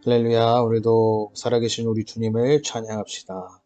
할렐루야, 오늘도 살아계신 우리 주님을 찬양합시다.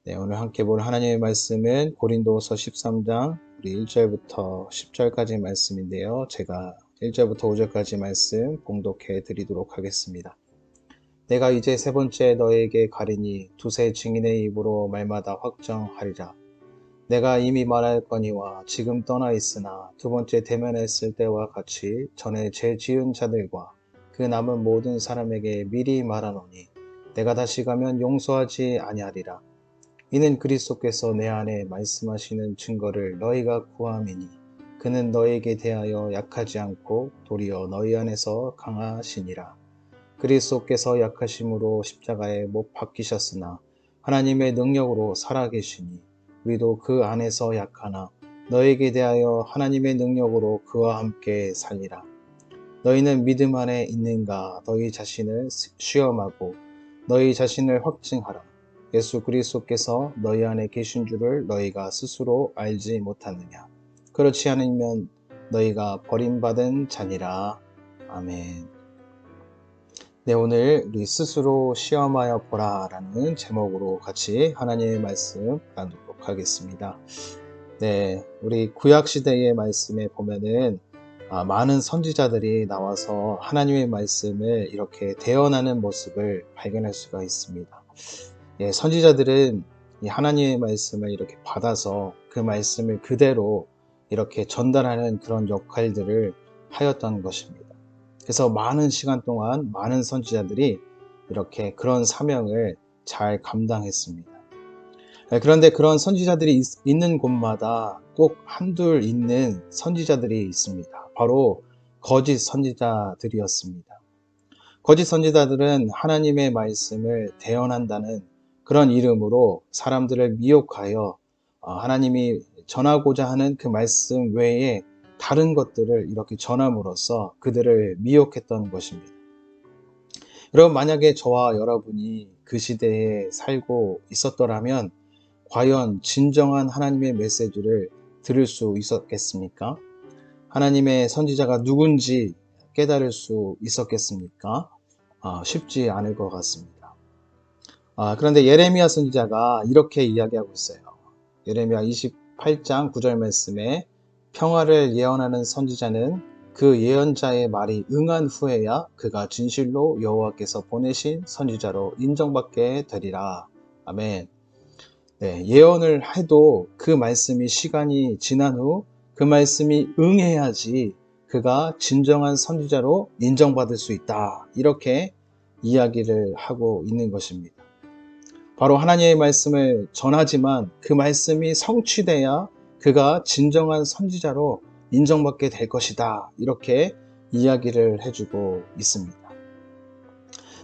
네, 오늘 함께 볼 하나님의 말씀은 고린도서 13장 우리 1절부터 10절까지 말씀인데요. 제가 1절부터 5절까지 말씀 봉독해 드리도록 하겠습니다. 내가 이제 세 번째 너에게 가리니 두세 증인의 입으로 말마다 확정하리라. 내가 이미 말하였거니와 지금 떠나 있으나 두 번째 대면했을 때와 같이 전에 죄 지은 자들과 그 남은 모든 사람에게 미리 말하노니 내가 다시 가면 용서하지 아니하리라. 이는 그리스도께서 내 안에 말씀하시는 증거를 너희가 구함이니 그는 너희에게 대하여 약하지 않고 도리어 너희 안에서 강하시니라. 그리스도께서 약하심으로 십자가에 못 박히셨으나 하나님의 능력으로 살아계시니 우리도 그 안에서 약하나 너에게 대하여 하나님의 능력으로 그와 함께 살리라. 너희는 믿음 안에 있는가? 너희 자신을 시험하고 너희 자신을 확증하라. 예수 그리스도께서 너희 안에 계신 줄을 너희가 스스로 알지 못하느냐? 그렇지 않으면 너희가 버림받은 자니라. 아멘. 네, 오늘 우리 스스로 시험하여 보라 라는 제목으로 같이 하나님의 말씀 나누도록 하겠습니다. 네, 우리 구약시대의 말씀에 보면은 많은 선지자들이 나와서 하나님의 말씀을 이렇게 대언하는 모습을 발견할 수가 있습니다. 예, 선지자들은 이 하나님의 말씀을 이렇게 받아서 그 말씀을 그대로 이렇게 전달하는 그런 역할들을 하였던 것입니다. 그래서 많은 시간 동안 많은 선지자들이 이렇게 그런 사명을 잘 감당했습니다. 그런데 그런 선지자들이 있는 곳마다 꼭 한둘 있는 선지자들이 있습니다. 바로 거짓 선지자들이었습니다. 거짓 선지자들은 하나님의 말씀을 대언한다는 그런 이름으로 사람들을 미혹하여 하나님이 전하고자 하는 그 말씀 외에 다른 것들을 이렇게 전함으로써 그들을 미혹했던 것입니다. 여러분, 만약에 저와 여러분이 그 시대에 살고 있었더라면 과연 진정한 하나님의 메시지를 들을 수 있었겠습니까? 하나님의 선지자가 누군지 깨달을 수 있었겠습니까? 쉽지 않을 것 같습니다. 그런데 예레미야 선지자가 이렇게 이야기하고 있어요. 예레미야 28장 9절 말씀에 평화를 예언하는 선지자는 그 예언자의 말이 응한 후에야 그가 진실로 여호와께서 보내신 선지자로 인정받게 되리라. 아멘. 네, 예언을 해도 그 말씀이 시간이 지난 후 그 말씀이 응해야지 그가 진정한 선지자로 인정받을 수 있다. 이렇게 이야기를 하고 있는 것입니다. 바로 하나님의 말씀을 전하지만 그 말씀이 성취돼야 그가 진정한 선지자로 인정받게 될 것이다. 이렇게 이야기를 해주고 있습니다.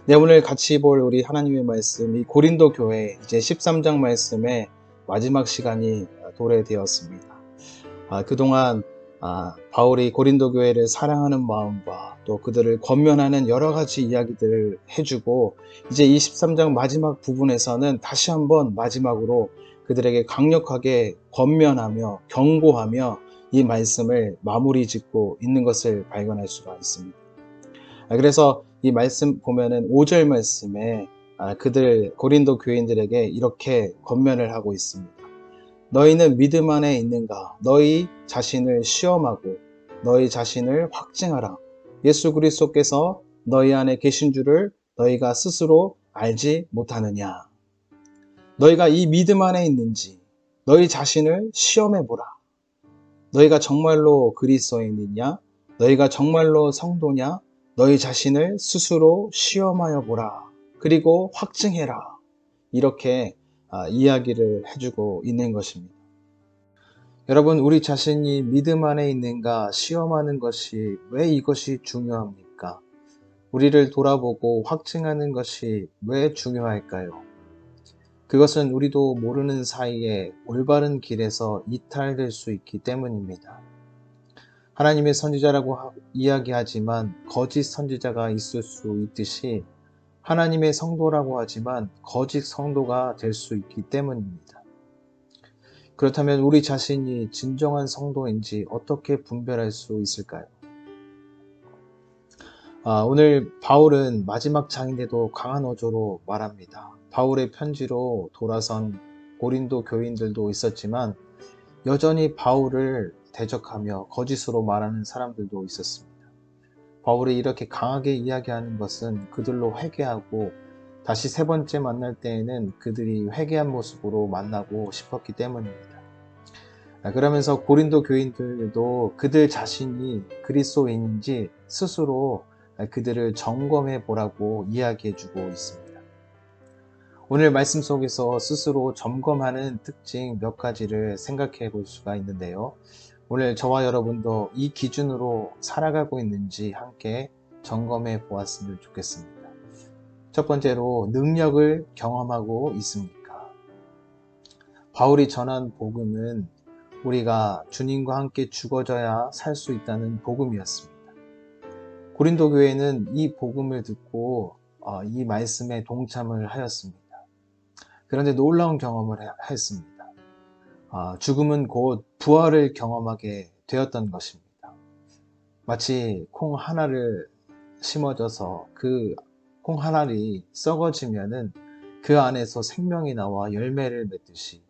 네, 오늘 같이 볼 우리 하나님의 말씀이 고린도 교회 이제 13장 말씀의 마지막 시간이 도래되었습니다. 그동안 바울이 고린도 교회를 사랑하는 마음과 또 그들을 권면하는 여러 가지 이야기들을 해주고 이제 23장 마지막 부분에서는 다시 한번 마지막으로 그들에게 강력하게 권면하며 경고하며 이 말씀을 마무리 짓고 있는 것을 발견할 수가 있습니다. 그래서 이 말씀 보면은 5절 말씀에 그들 고린도 교인들에게 이렇게 권면을 하고 있습니다. 너희는 믿음 안에 있는가? 너희 자신을 시험하고 너희 자신을 확증하라. 예수 그리스도께서 너희 안에 계신 줄을 너희가 스스로 알지 못하느냐? 너희가 이 믿음 안에 있는지 너희 자신을 시험해 보라. 너희가 정말로 그리스도인이냐? 너희가 정말로 성도냐? 너희 자신을 스스로 시험하여 보라. 그리고 확증해라. 이렇게 이야기를 해주고 있는 것입니다. 여러분, 우리 자신이 믿음 안에 있는가 시험하는 것이 왜 이것이 중요합니까? 우리를 돌아보고 확증하는 것이 왜 중요할까요? 그것은 우리도 모르는 사이에 올바른 길에서 이탈될 수 있기 때문입니다. 하나님의 선지자라고 이야기하지만 거짓 선지자가 있을 수 있듯이 하나님의 성도라고 하지만 거짓 성도가 될 수 있기 때문입니다. 그렇다면 우리 자신이 진정한 성도인지 어떻게 분별할 수 있을까요? 오늘 바울은 마지막 장인데도 강한 어조로 말합니다. 바울의 편지로 돌아선 고린도 교인들도 있었지만 여전히 바울을 대적하며 거짓으로 말하는 사람들도 있었습니다. 바울이 이렇게 강하게 이야기하는 것은 그들로 회개하고 다시 세 번째 만날 때에는 그들이 회개한 모습으로 만나고 싶었기 때문입니다. 그러면서 고린도 교인들도 그들 자신이 그리스도인인지 스스로 그들을 점검해 보라고 이야기해 주고 있습니다. 오늘 말씀 속에서 스스로 점검하는 특징 몇 가지를 생각해 볼 수가 있는데요. 오늘 저와 여러분도 이 기준으로 살아가고 있는지 함께 점검해 보았으면 좋겠습니다. 첫 번째로, 능력을 경험하고 있습니까? 바울이 전한 복음은 우리가 주님과 함께 죽어져야 살 수 있다는 복음이었습니다. 고린도 교회는 이 복음을 듣고 이 말씀에 동참을 하였습니다. 그런데 놀라운 경험을 했습니다. 죽음은 곧 부활을 경험하게 되었던 것입니다. 마치 콩 하나를 심어져서 그 콩 하나를 썩어지면은 그 안에서 생명이 나와 열매를 맺듯이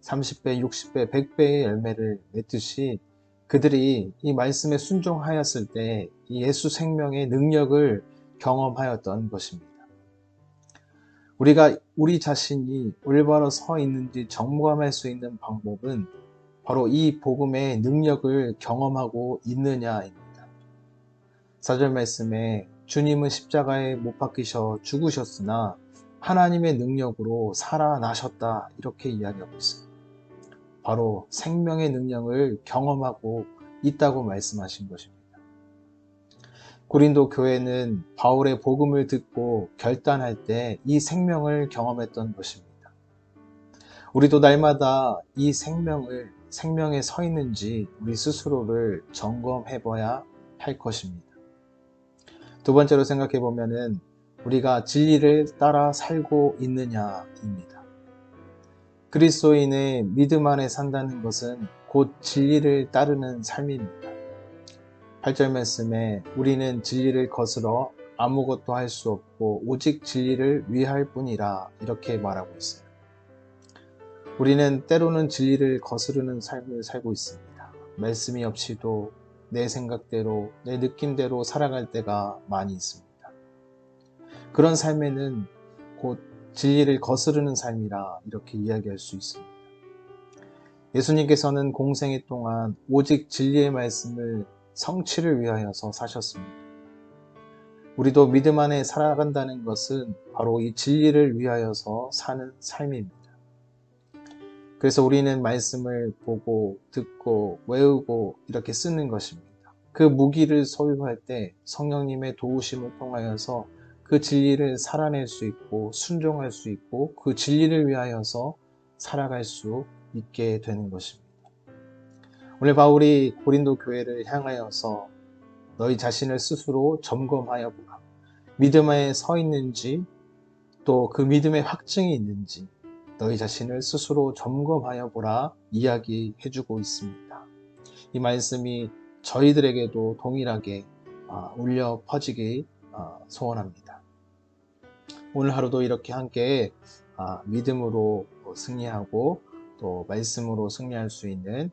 30배, 60배, 100배의 열매를 맺듯이 그들이 이 말씀에 순종하였을 때 이 예수 생명의 능력을 경험하였던 것입니다. 우리가 우리 자신이 올바로 서 있는지 점검할 수 있는 방법은 바로 이 복음의 능력을 경험하고 있느냐입니다. 4절 말씀에 주님은 십자가에 못 박히셔 죽으셨으나 하나님의 능력으로 살아나셨다, 이렇게 이야기하고 있어요. 바로 생명의 능력을 경험하고 있다고 말씀하신 것입니다. 고린도 교회는 바울의 복음을 듣고 결단할 때 이 생명을 경험했던 것입니다. 우리도 날마다 이 생명에 서 있는지 우리 스스로를 점검해 봐야 할 것입니다. 두 번째로 생각해 보면은 우리가 진리를 따라 살고 있느냐입니다. 그리스도인의 믿음 안에 산다는 것은 곧 진리를 따르는 삶입니다. 8절 말씀에 우리는 진리를 거스러 아무것도 할 수 없고 오직 진리를 위할 뿐이라, 이렇게 말하고 있어요. 우리는 때로는 진리를 거스르는 삶을 살고 있습니다. 말씀이 없이도 내 생각대로, 내 느낌대로 살아갈 때가 많이 있습니다. 그런 삶에는 곧 진리를 거스르는 삶이라, 이렇게 이야기할 수 있습니다. 예수님께서는 공생애 동안 오직 진리의 말씀을 성취를 위하여서 사셨습니다. 우리도 믿음 안에 살아간다는 것은 바로 이 진리를 위하여서 사는 삶입니다. 그래서 우리는 말씀을 보고 듣고 외우고 이렇게 쓰는 것입니다. 그 무기를 소유할 때 성령님의 도우심을 통하여서 그 진리를 살아낼 수 있고 순종할 수 있고 그 진리를 위하여서 살아갈 수 있게 되는 것입니다. 오늘 바울이 고린도 교회를 향하여서 너희 자신을 스스로 점검하여 보라. 믿음에 서 있는지 또 그 믿음의 확증이 있는지 너희 자신을 스스로 점검하여 보라 이야기해 주고 있습니다. 이 말씀이 저희들에게도 동일하게 울려 퍼지기 소원합니다. 오늘 하루도 이렇게 함께 믿음으로 승리하고 또 말씀으로 승리할 수 있는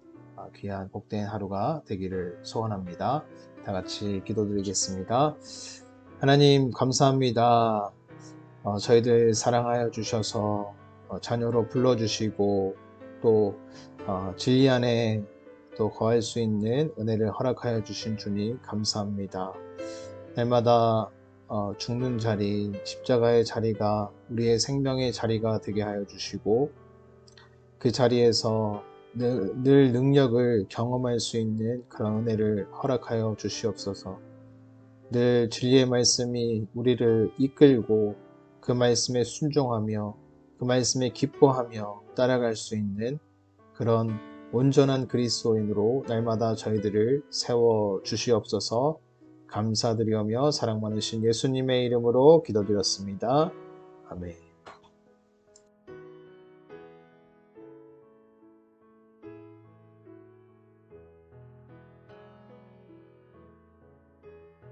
귀한 복된 하루가 되기를 소원합니다. 다 같이 기도드리겠습니다. 하나님 감사합니다. 저희들 사랑하여 주셔서 자녀로 불러주시고 또 진리 안에 또 거할 수 있는 은혜를 허락하여 주신 주님 감사합니다. 날마다 죽는 자리, 십자가의 자리가 우리의 생명의 자리가 되게 하여 주시고 그 자리에서 늘 능력을 경험할 수 있는 그런 은혜를 허락하여 주시옵소서. 늘 진리의 말씀이 우리를 이끌고 그 말씀에 순종하며 그 말씀에 기뻐하며 따라갈 수 있는 그런 온전한 그리스도인으로 날마다 저희들을 세워 주시옵소서. 감사드리오며 사랑 많으신 예수님의 이름으로 기도드렸습니다. 아멘.